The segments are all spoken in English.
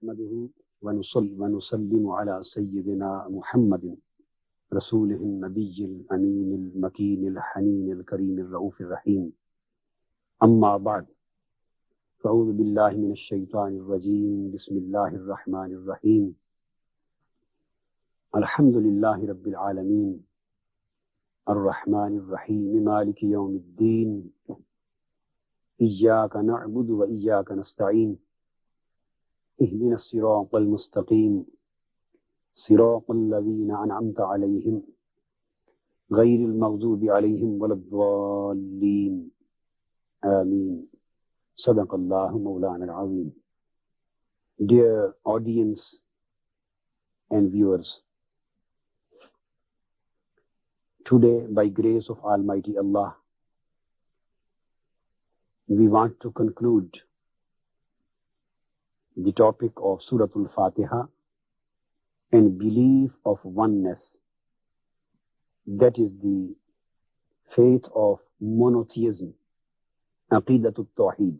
نحمده ونسلم على سيدنا محمد رسوله النبي الأمين المكين الحنين الكريم الرؤوف الرحيم. أما بعد، فأعوذ بالله من الشيطان الرجيم. بسم الله الرحمن الرحيم. الحمد لله رب العالمين الرحمن الرحيم مالك يوم الدين. إياك نعبد وإياك نستعين. اهدنا الصراط المستقيم صراط الذين أنعمت عليهم غير المغضوب عليهم ولا الضالين. آمين. صدق الله مولانا العظيم. Dear audience and viewers, today, by grace of Almighty Allah, we want to conclude the topic of Surah Al-Fatiha and belief of oneness. That is the faith of monotheism, Aqidatul Tawheed.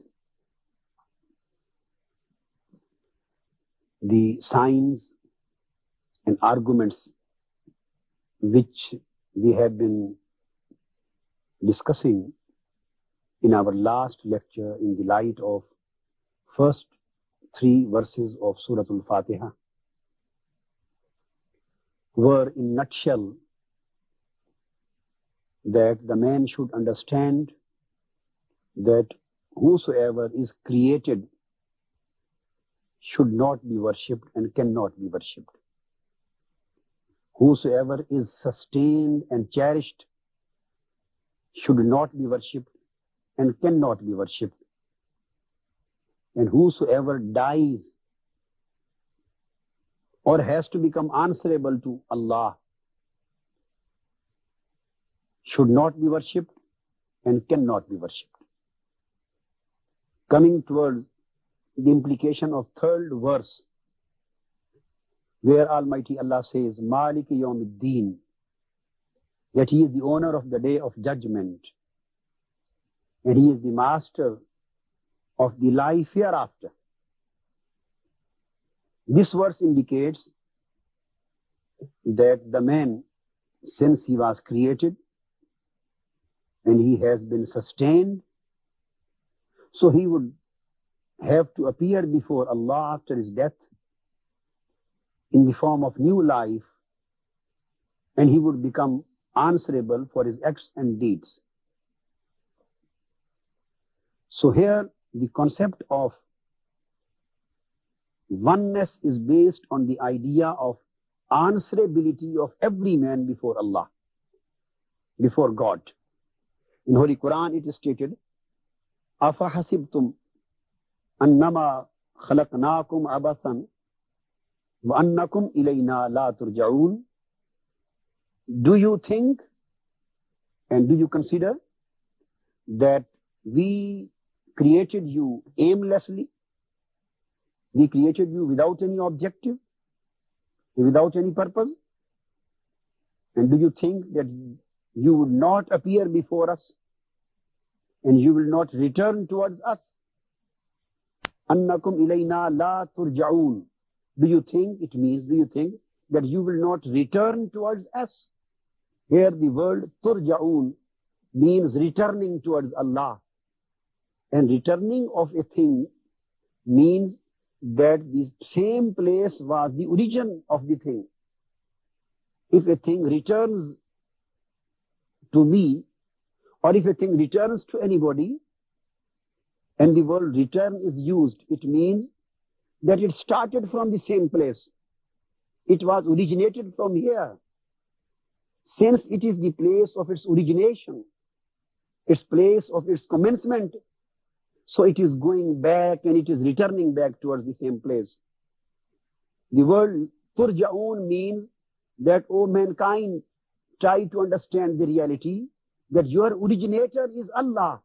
The signs and arguments which we have been discussing in our last lecture in the light of first 3 verses of Surah Al-Fatiha were in nutshell that the man should understand that whosoever is created should not be worshipped and cannot be worshipped. Whosoever is sustained and cherished should not be worshipped and cannot be worshipped. And whosoever dies or has to become answerable to Allah should not be worshipped and cannot be worshipped. Coming towards the implication of 3rd verse, where Almighty Allah says, Malik Yawmiddin, that He is the owner of the day of judgment, and He is the master of the life hereafter. This verse indicates that the man, since he was created and he has been sustained, so he would have to appear before Allah after his death in the form of new life, and he would become answerable for his acts and deeds. So here, the concept of oneness is based on the idea of answerability of every man before Allah, before God. In Holy Quran it is stated, أَفَحَسِبْتُمْ أَنَّمَا خَلَقْنَاكُمْ عَبَثًا وَأَنَّكُمْ إِلَيْنَا لَا تُرْجَعُونَ. Do you think and do you consider that we created you aimlessly? We created you without any objective, without any purpose? And do you think that you would not appear before us and you will not return towards us? Annakum ilayna la turja'un. Do you think that you will not return towards us? Here the word turja'un means returning towards Allah. And returning of a thing means that the same place was the origin of the thing. If a thing returns to me, or if a thing returns to anybody, and the word return is used, it means that it started from the same place. It was originated from here. Since it is the place of its origination, its place of its commencement, so it is going back and it is returning back towards the same place. The word turja'un means that, O mankind, try to understand the reality that your originator is Allah.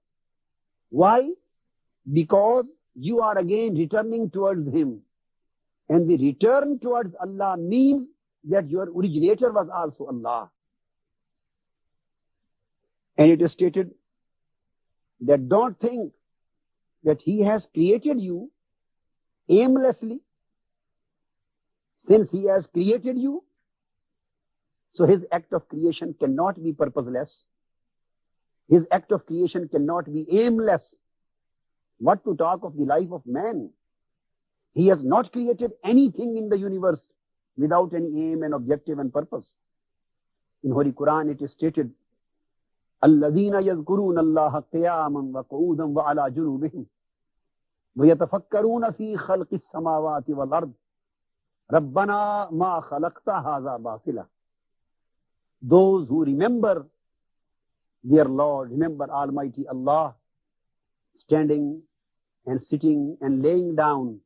Why? Because you are again returning towards Him. And the return towards Allah means that your originator was also Allah. And it is stated that don't think that He has created you aimlessly Since he has created you, so his act of creation cannot be purposeless. His act of creation cannot be aimless. What to talk of the life of man? He has not created anything in the universe without any aim and objective and purpose. In Holy Quran it is stated, الَّذِينَ يَذْكُرُونَ اللَّهَ قِيَامًا وَقُعُودًا وَعَلَى جُنُوبِهِمْ وَيَتَفَكَّرُونَ فِي خَلْقِ السَّمَاوَاتِ وَالْأَرْضِ رَبَّنَا مَا خَلَقْتَ هَذَا بَاطِلًا. Those who remember their Lord, remember Almighty Allah, standing and sitting and laying down,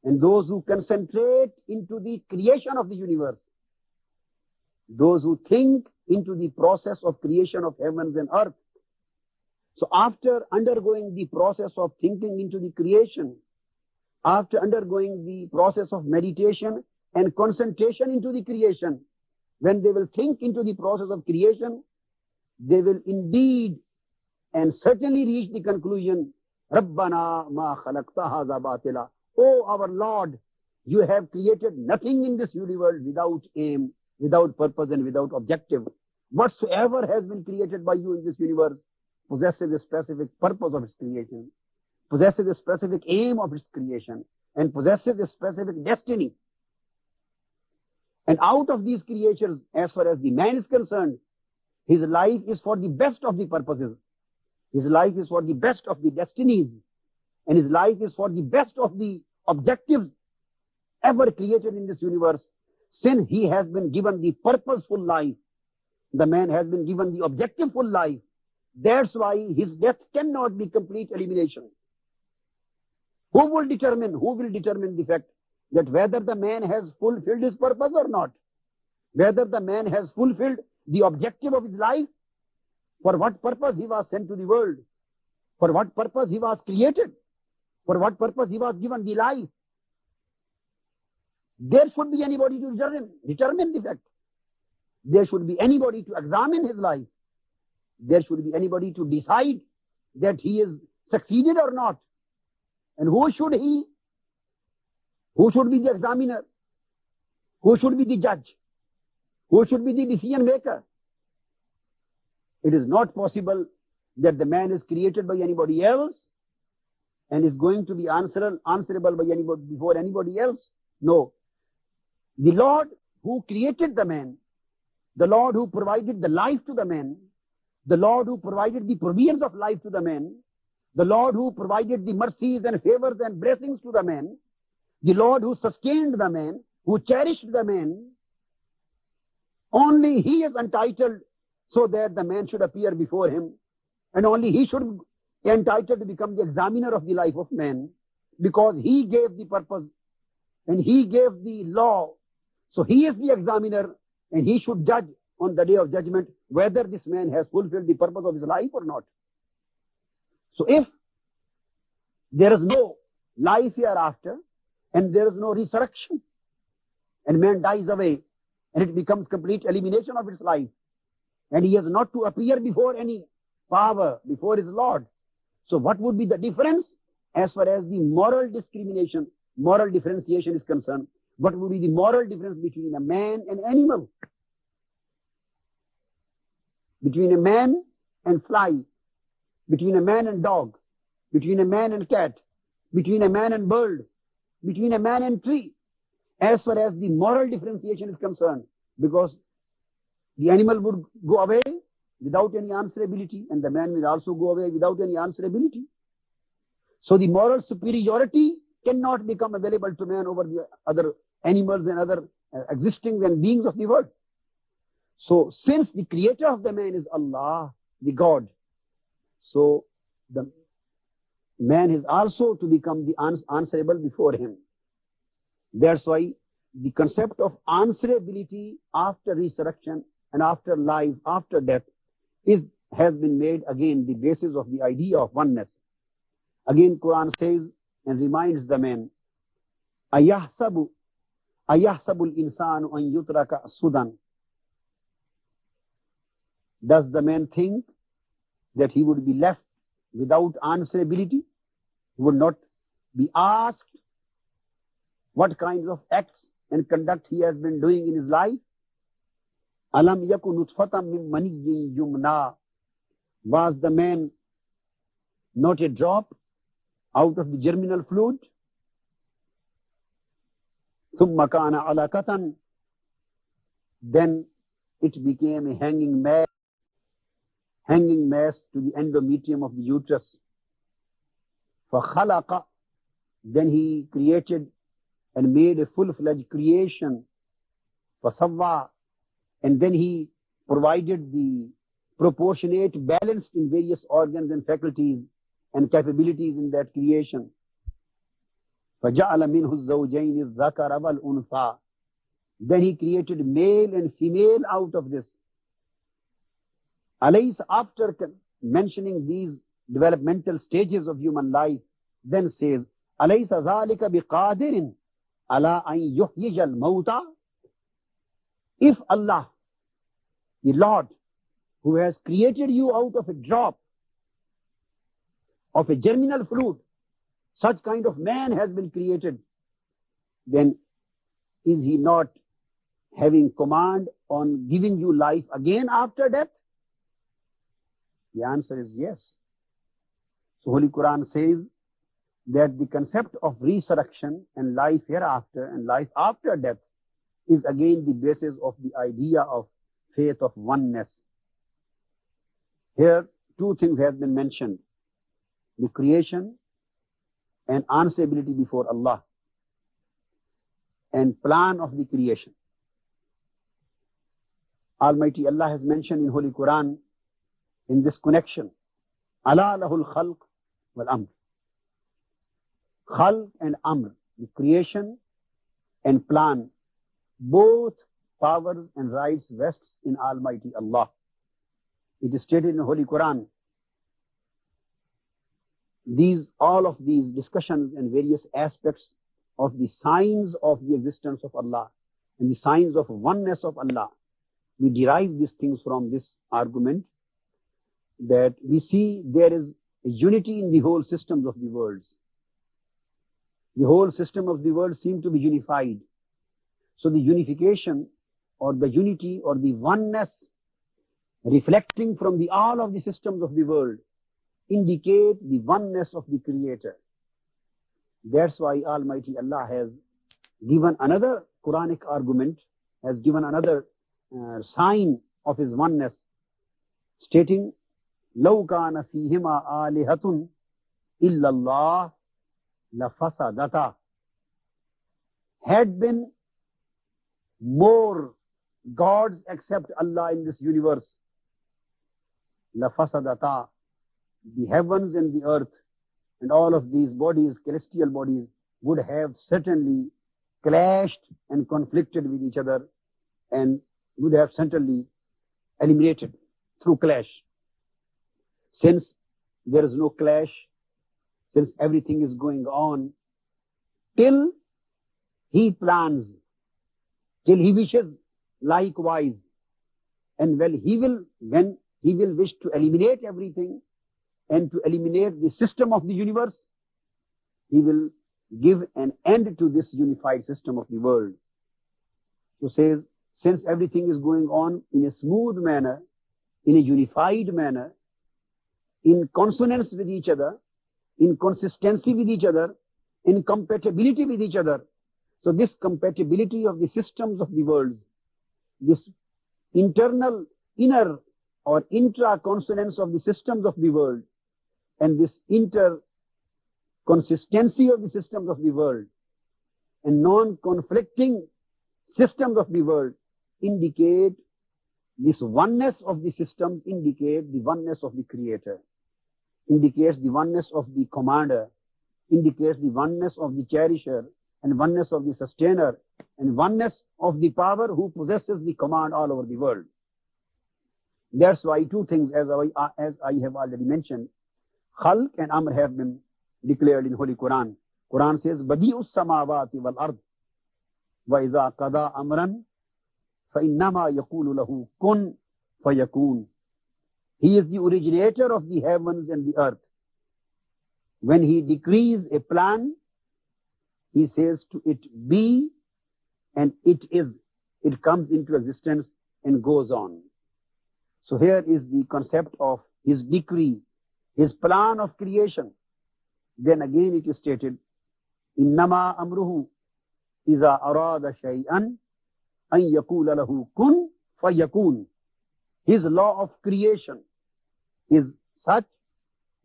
and those who concentrate into the creation of the universe, those who think into the process of creation of heavens and earth. So after undergoing the process of thinking into the creation, after undergoing the process of meditation and concentration into the creation, when they will think into the process of creation, they will indeed and certainly reach the conclusion, Rabbana ma khalaqta hadha batila. Oh our Lord, you have created nothing in this universe without aim, without purpose and without objective. Whatsoever has been created by you in this universe possesses a specific purpose of its creation, possesses a specific aim of its creation, and possesses a specific destiny. And out of these creatures, as far as the man is concerned, his life is for the best of the purposes. His life is for the best of the destinies. And his life is for the best of the objectives ever created in this universe. Since he has been given the purposeful life, the man has been given the objectiveful life. That's why his death cannot be complete elimination. Who will determine the fact that whether the man has fulfilled his purpose or not? Whether the man has fulfilled the objective of his life? For what purpose he was sent to the world? For what purpose he was created? For what purpose he was given the life? There should be anybody to determine the fact. There should be anybody to examine his life. There should be anybody to decide that he is succeeded or not. And who should he? Who should be the examiner? Who should be the judge? Who should be the decision maker? It is not possible that the man is created by anybody else and is going to be answerable by anybody before anybody else. No. The Lord who created the man, the Lord who provided the life to the man, the Lord who provided the provisions of life to the man, the Lord who provided the mercies and favors and blessings to the man, the Lord who sustained the man, who cherished the man, only he is entitled so that the man should appear before him, and only he should be entitled to become the examiner of the life of man, because he gave the purpose and he gave the law. So he is the examiner and he should judge on the day of judgment whether this man has fulfilled the purpose of his life or not. So if there is no life hereafter and there is no resurrection and man dies away and it becomes complete elimination of its life and he has not to appear before any power, before his Lord. So what would be the difference as far as the moral discrimination, moral differentiation is concerned? What would be the moral difference between a man and animal? Between a man and fly, between a man and dog, between a man and cat, between a man and bird, between a man and tree, as far as the moral differentiation is concerned, because the animal would go away without any answerability and the man will also go away without any answerability. So the moral superiority cannot become available to man over the other animals and other existing and beings of the world. So since the creator of the man is Allah, the God, so the man is also to become the answerable before him. That's why the concept of answerability after resurrection and after life, after death, has been made again the basis of the idea of oneness. Again, Quran says and reminds the man, Ayahsabu al-insanu an yutraka sudan. Does the man think that he would be left without answerability? He would not be asked what kinds of acts and conduct he has been doing in his life. Alam yaku nutfatam min maniyyin yumna. Was the man not a drop out of the germinal fluid? Thumma kana alaqatan. Then it became a hanging mass to the endometrium of the uterus. فَخَلَقَ. Then he created and made a full-fledged creation. فَسَوَّى. And then he provided the proportionate balance in various organs and faculties and capabilities in that creation. فَجَعَلَ مِنْهُ الزَّوْجَيْنِ الذَّكَرَ وَالْأُنْثَى. Then he created male and female out of this. Alaysa, after mentioning these developmental stages of human life, then says, Alaysa dhalika biqadirin ala an yuhyija al-mawta. If Allah, the Lord, who has created you out of a drop of a germinal fluid, such kind of man has been created, then is he not having command on giving you life again after death? The answer is yes. So Holy Quran says that the concept of resurrection and life hereafter and life after death is again the basis of the idea of faith of oneness. Here, two things have been mentioned: the creation and answerability before Allah, and plan of the creation. Almighty Allah has mentioned in Holy Quran in this connection, Ala lahul khalq wal amr. Khalq and amr, the creation and plan, both powers and rights rests in Almighty Allah. It is stated in the Holy Quran. All of these discussions and various aspects of the signs of the existence of Allah and the signs of oneness of Allah, we derive these things from this argument that we see there is a unity in the whole systems of the worlds. The whole system of the world seems to be unified. So the unification or the unity or the oneness reflecting from the all of the systems of the world indicate the oneness of the Creator. That's why Almighty Allah has given another Quranic argument, has given another sign of His oneness, stating, لَوْ كَانَ فِيهِمَا آلِهَةٌ إِلَّا اللَّهُ لَفَسَدَتَا. Had been more gods except Allah in this universe, لَفَسَدَتَا. The heavens and the earth and all of these bodies, celestial bodies, would have certainly clashed and conflicted with each other and would have certainly eliminated through clash. Since there is no clash, since everything is going on, till He plans, till He wishes likewise, and when He will wish to eliminate everything and to eliminate the system of the universe, He will give an end to this unified system of the world. So says, since everything is going on in a smooth manner, in a unified manner, in consonance with each other, in consistency with each other, in compatibility with each other. So this compatibility of the systems of the world, this internal, inner or intra-consonance of the systems of the world, and this inter-consistency of the systems of the world, and non-conflicting systems of the world indicate this oneness of the systems, indicate the oneness of the Creator, indicates the oneness of the Commander, indicates the oneness of the Cherisher, and oneness of the Sustainer, and oneness of the Power who possesses the command all over the world. That's why two things, as I have already mentioned, Khalq and Amr have been declared in Holy Quran. Quran says, Badi'us samawati wal ard, wa iza qada amran, fa innama yaqulu lahu kun fayakun. He is the originator of the heavens and the earth. When He decrees a plan, He says to it be, and it comes into existence and goes on. So here is the concept of his decree, his plan of creation. Then again it is stated, إِنَّمَا أَمْرُهُ إِذَا أَرَادَ شَيْئًا أَن يَقُولَ لَهُ كُن فَيَكُونُ. His law of creation is such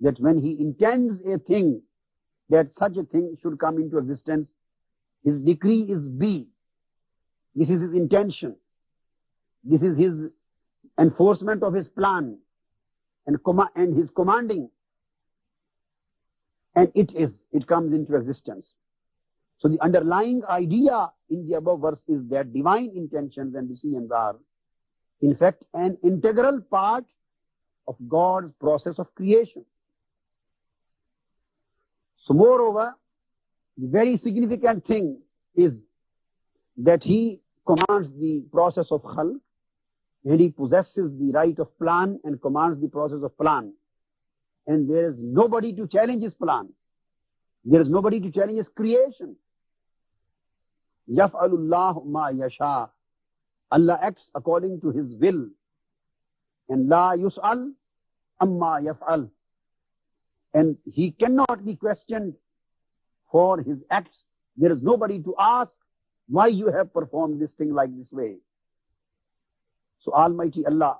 that when he intends a thing, that such a thing should come into existence, his decree is be. This is his intention. This is his enforcement of his plan and his commanding. And it comes into existence. So the underlying idea in the above verse is that divine intentions and decisions are, in fact, an integral part of God's process of creation. So moreover, the very significant thing is that he commands the process of khalq, and he possesses the right of plan and commands the process of plan. And there is nobody to challenge his plan. There is nobody to challenge his creation. يَفْعَلُ اللَّهُ مَا يَشَاءُ. Allah acts according to his will. And لَا يُسْأَلْ أَمَّا يَفْعَلْ. And he cannot be questioned for his acts. There is nobody to ask why you have performed this thing like this way. So Almighty Allah,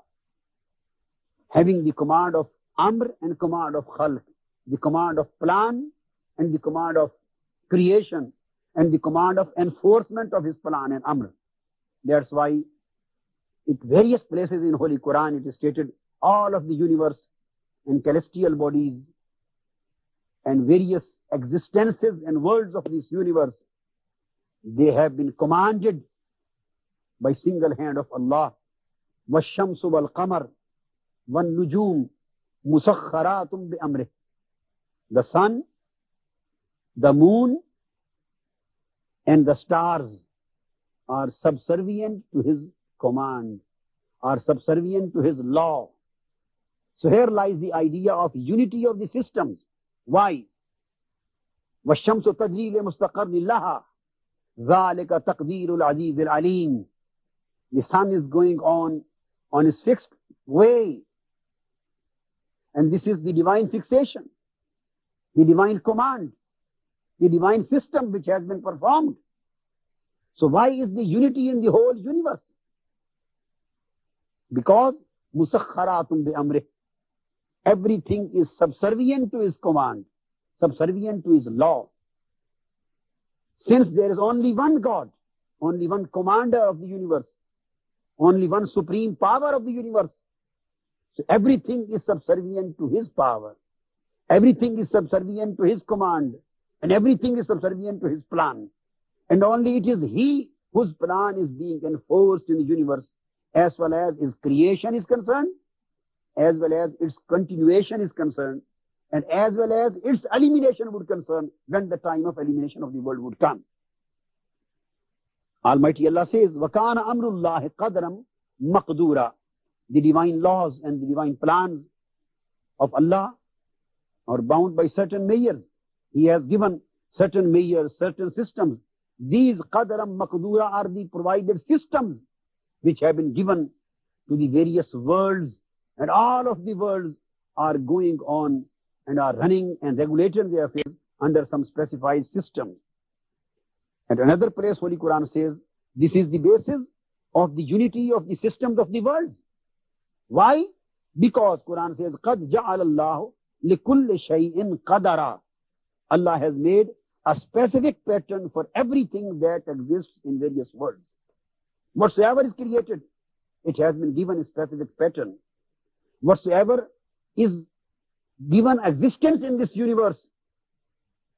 having the command of Amr and command of Khalq, the command of plan and the command of creation and the command of enforcement of his plan and Amr. That's why in various places in Holy Quran it is stated all of the universe and celestial bodies and various existences and worlds of this universe, they have been commanded by single hand of Allah. وَالشَّمْسُ وَالْقَمَرُ وَالنُّجُومُ مُسَخَّرَاتٌ بِأَمْرِهِ. The sun, the moon, and the stars are subservient to his command, are subservient to his law. So here lies the idea of unity of the systems. Why? وَالشَّمْسُ تَجْرِي لِمُسْتَقَرٍّ لَهَا ذَلِكَ تَقْدِيرُ الْعَزِيزِ الْعَلِيمِ. The sun is going on its fixed way. And this is the divine fixation, the divine command, the divine system which has been performed. So why is the unity in the whole universe? Because musakharatum bi amrih. Everything is subservient to his command, subservient to his law. Since there is only one God, only one commander of the universe, only one supreme power of the universe, so everything is subservient to his power. Everything is subservient to his command. And everything is subservient to his plan. And only it is he whose plan is being enforced in the universe, as well as his creation is concerned, as well as its continuation is concerned, and as well as its elimination would concern when the time of elimination of the world would come. Almighty Allah says, وَكَانَ أَمْرُ اللَّهِ قَدْرًا مَقْدُورًا. The divine laws and the divine plans of Allah are bound by certain measures. He has given certain measures, certain systems. These qadaram maqdura are the provided systems which have been given to the various worlds, and all of the worlds are going on and are running and regulating their affairs under some specified system. At another place, Holy Quran says, this is the basis of the unity of the systems of the worlds. Why? Because Quran says, قَدْ جَعَلَ اللَّهُ لِكُلِّ شَيْءٍ قَدَرًا. Allah has made a specific pattern for everything that exists in various worlds. Whatsoever is created, it has been given a specific pattern. Whatsoever is given existence in this universe,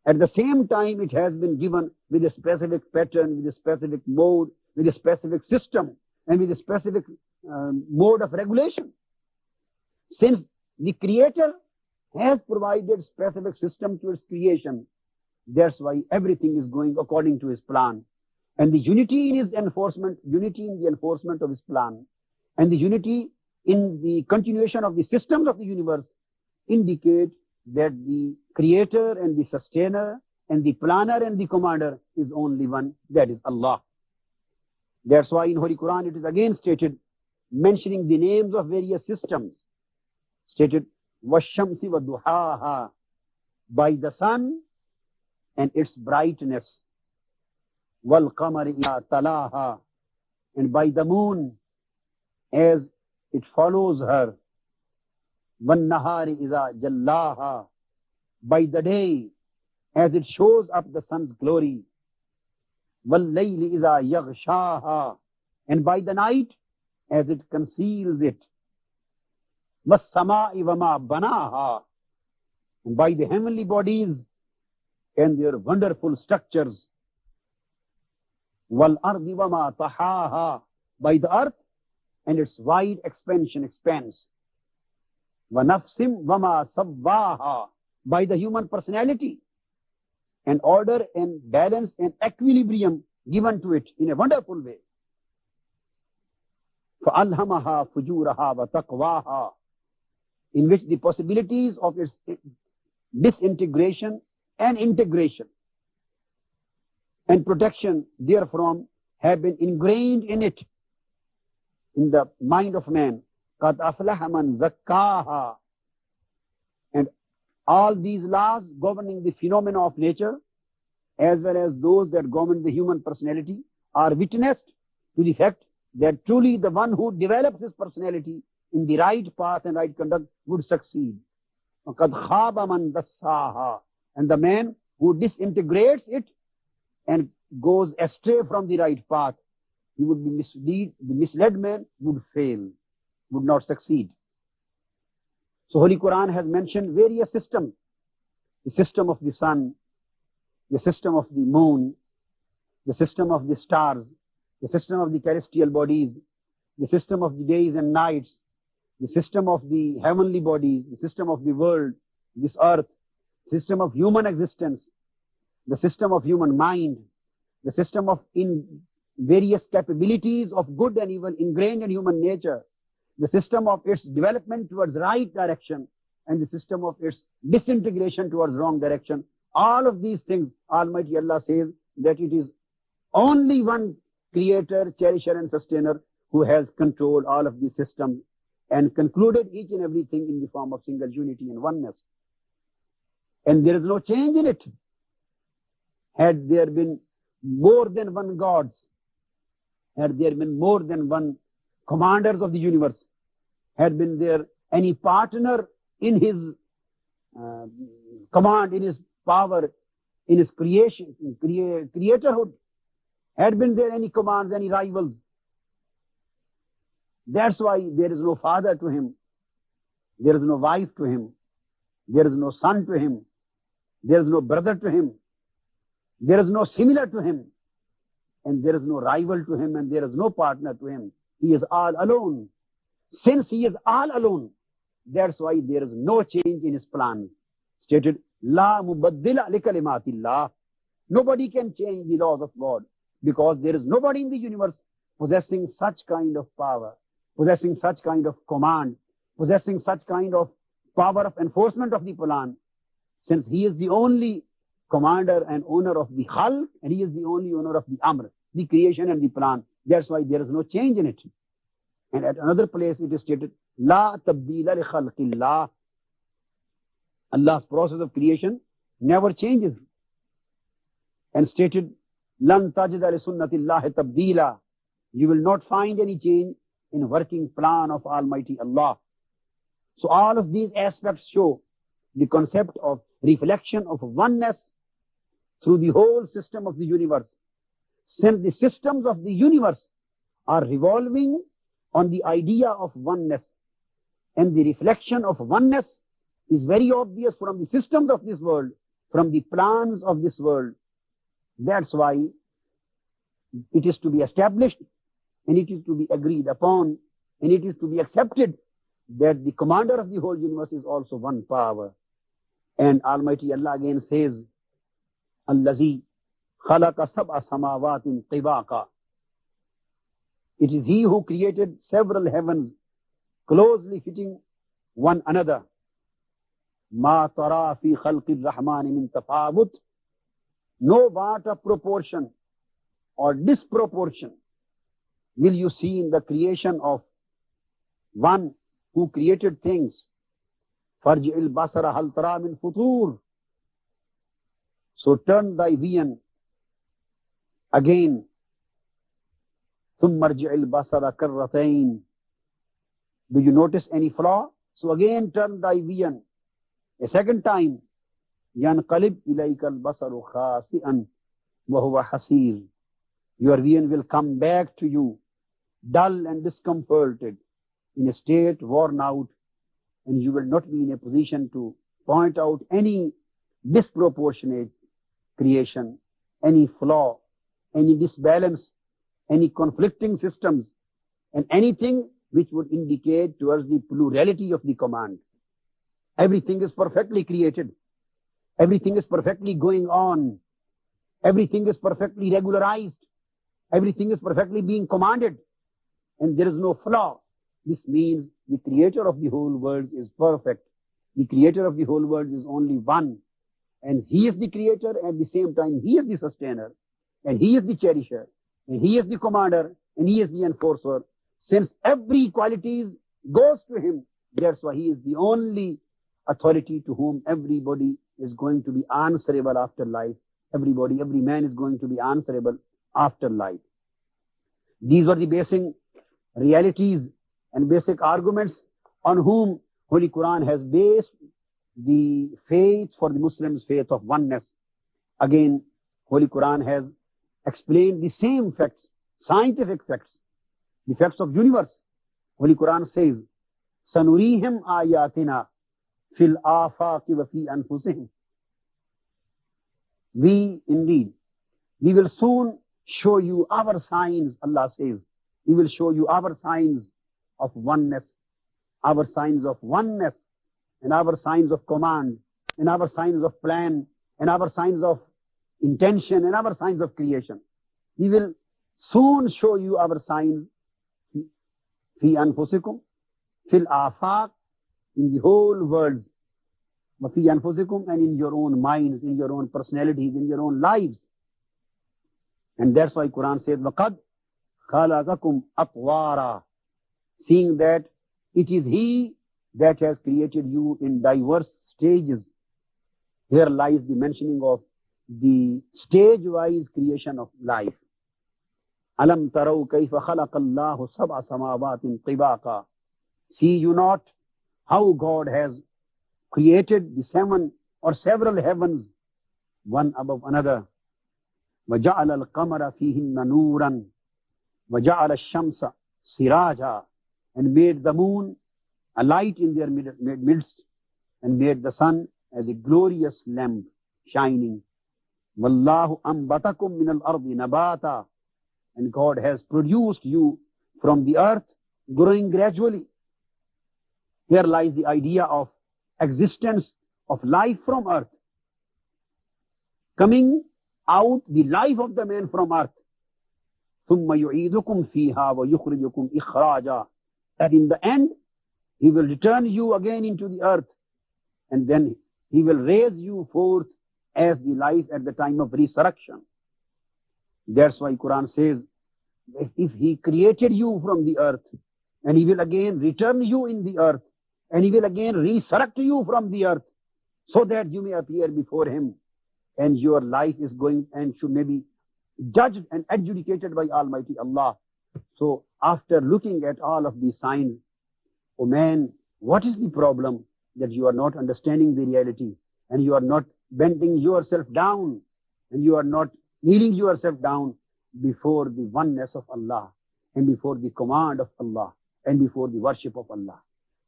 at the same time it has been given with a specific pattern, with a specific mode, with a specific system, and with a specific mode of regulation. Since the Creator has provided specific system to its creation, that's why everything is going according to his plan. And the unity in his enforcement, unity in the enforcement of his plan, and the unity in the continuation of the systems of the universe indicate that the Creator and the Sustainer and the Planner and the Commander is only one, that is Allah. That's why in Holy Quran it is again stated, mentioning the names of various systems, stated, وَالشَّمْسِ وَالضُّحَاهَا, by the sun and its brightness, وَالْقَمَرِ إِذَا تَلَاهَا, and by the moon as it follows her, وَالنَّهَارِ إِذَا جَلَّاهَا, by the day as it shows up the sun's glory, وَاللَّيْلِ إِذَا يَغْشَاهَا, and by the night as it conceals it, وَالسَّمَاءِ وَمَا بَنَاهَا, and by the heavenly bodies and their wonderful structures, وَالْأَرْضِ وَمَا طَحَاهَا, by the earth and its wide expanse, وَنَفْسٍ وَمَا سَوَّاهَا, by the human personality and order and balance and equilibrium given to it in a wonderful way. فَأَلْهَمَهَا فُجُورَهَا وَتَقْوَاهَا, in which the possibilities of its disintegration and integration and protection therefrom have been ingrained in it, in the mind of man. قَدْ أَفْلَحَ مَنْ زَكَّاهَا, and all these laws governing the phenomena of nature, as well as those that govern the human personality, are witnessed to the fact that truly the one who develops his personality in the right path and right conduct would succeed. وَقَدْ خَابَ مَنْ دَسَّاهَا, and the man who disintegrates it and goes astray from the right path, he would be the misled man would fail, would not succeed. So Holy Quran has mentioned various systems, the system of the sun, the system of the moon, the system of the stars, the system of the celestial bodies, the system of the days and nights, the system of the heavenly bodies, the system of the world, this earth, system of human existence, the system of human mind, the system of various capabilities of good and evil ingrained in human nature, the system of its development towards right direction, and the system of its disintegration towards wrong direction. All of these things, Almighty Allah says that it is only one creator, cherisher and sustainer who has controlled all of these systems and concluded each and everything in the form of single unity and oneness. And there is no change in it. Had there been more than one gods, had there been more than one commanders of the universe, had been there any partner in his command, in his power, in his creation, creatorhood, had been there any commands, any rivals. That's why there is no father to him, there is no wife to him, there is no son to him, there is no brother to him, there is no similar to him, and there is no rival to him, and there is no partner to him. He is all alone. Since he is all alone, that's why there is no change in his plans. Stated, La mubaddila li kalimatillah. Nobody can change the laws of God, because there is nobody in the universe possessing such kind of power, possessing such kind of command, possessing such kind of power of enforcement of the plan, since he is the only commander and owner of the khalq, and he is the only owner of the amr, the creation and the plan. That's why there is no change in it. And at another place it is stated, La tabdila li khalqillah. Allah's process of creation never changes. And stated, Lan tajida li sunnatillahi tabdila. You will not find any change in working plan of Almighty Allah. So all of these aspects show the concept of reflection of oneness through the whole system of the universe. Since the systems of the universe are revolving on the idea of oneness, and the reflection of oneness is very obvious from the systems of this world, from the plans of this world. That's why it is to be established, and it is to be agreed upon, and it is to be accepted that the commander of the whole universe is also one power. And Almighty Allah again says, Allazi khalaqa sab'a samawatin tibaqa. It is he who created several heavens closely fitting one another. Ma tara fi khalqir rahmani min tafawut. No part of proportion or disproportion will you see in the creation of one who created things? فَارْجِعِ الْبَصَرَ هَلْ تَرَى مِنْ فُطُورٍ. So turn thy vision again. ثُمَّ ارْجِعِ الْبَصَرَ كَرَّتَيْنِ. Do you notice any flaw? So again turn thy vision a second time. يَنْقَلِبْ إِلَيْكَ الْبَصَرُ خَاسِئًا وَهُوَ حَسِيرٌ. Your vision will come back to you dull and discomforted, in a state worn out, and you will not be in a position to point out any disproportionate creation, any flaw, any disbalance, any conflicting systems, and anything which would indicate towards the plurality of the command. Everything is perfectly created. Everything is perfectly going on. Everything is perfectly regularized. Everything is perfectly being commanded. And there is no flaw. This means the creator of the whole world is perfect. The creator of the whole world is only one. And he is the creator, and at the same time he is the sustainer. And he is the cherisher. And he is the commander. And he is the enforcer. Since every quality goes to him, that's why he is the only authority to whom everybody is going to be answerable after life. Everybody, every man is going to be answerable after life. These were the basic realities and basic arguments on whom Holy Quran has based the faith for the Muslims, faith of oneness. Again, Holy Quran has explained the same facts, scientific facts, the facts of universe. Holy Quran says, سَنُرِيهِمْ آيَاتِنَا فِي الْآفَاقِ وَفِي أَنفُسِهِمْ. We will soon show you our signs, Allah says. We will show you our signs of oneness, and our signs of command, and our signs of plan, and our signs of intention, and our signs of creation. We will soon show you our signs fi anfusikum, fil afaq, in the whole world, fi anfusikum, and in your own minds, in your own personalities, in your own lives. And that's why Quran says, وَقَدْ خَلَقَكُمْ أَطْوَارًا, seeing that it is He that has created you in diverse stages. Here lies the mentioning of the stage-wise creation of life. أَلَمْ تَرَوْا كَيْفَ خَلَقَ اللَّهُ سَبْعَ سَمَاوَاتٍ طِبَاقًا. See you not how God has created the 7 or several heavens, one above another. وَجَعَلَ الْقَمَرَ فِيهِنَّ نُورًا وَجَعَلَ الشَّمْسَ سِرَاجًا, and made the moon a light in their midst, and made the sun as a glorious lamp shining. وَاللَّهُ أَنْبَتَكُم مِّنَ الْأَرْضِ نَبَاتًا, and God has produced you from the earth, growing gradually. Here lies the idea of existence of life from earth, coming out the life of the man from earth. ثُمَّ يُعِيدُكُمْ فِيهَا وَيُخْرِجُكُمْ إِخْرَاجًا. That in the end, He will return you again into the earth, and then He will raise you forth as the life at the time of resurrection. That's why Quran says, if He created you from the earth, and He will again return you in the earth, and He will again resurrect you from the earth, so that you may appear before Him, and your life is going and should maybe judged and adjudicated by Almighty Allah. So after looking at all of these signs, oh man, what is the problem? That you are not understanding the reality, and you are not bending yourself down, and you are not kneeling yourself down before the oneness of Allah, and before the command of Allah, and before the worship of Allah.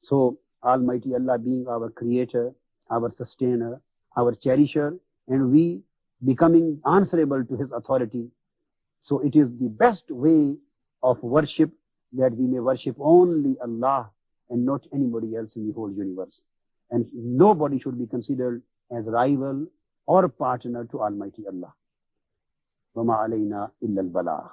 So Almighty Allah being our creator, our sustainer, our cherisher, and we becoming answerable to His authority. So it is the best way of worship, that we may worship only Allah and not anybody else in the whole universe. And nobody should be considered as rival or partner to Almighty Allah. وَمَا عَلَيْنَا إِلَّا الْبَلَاغُ.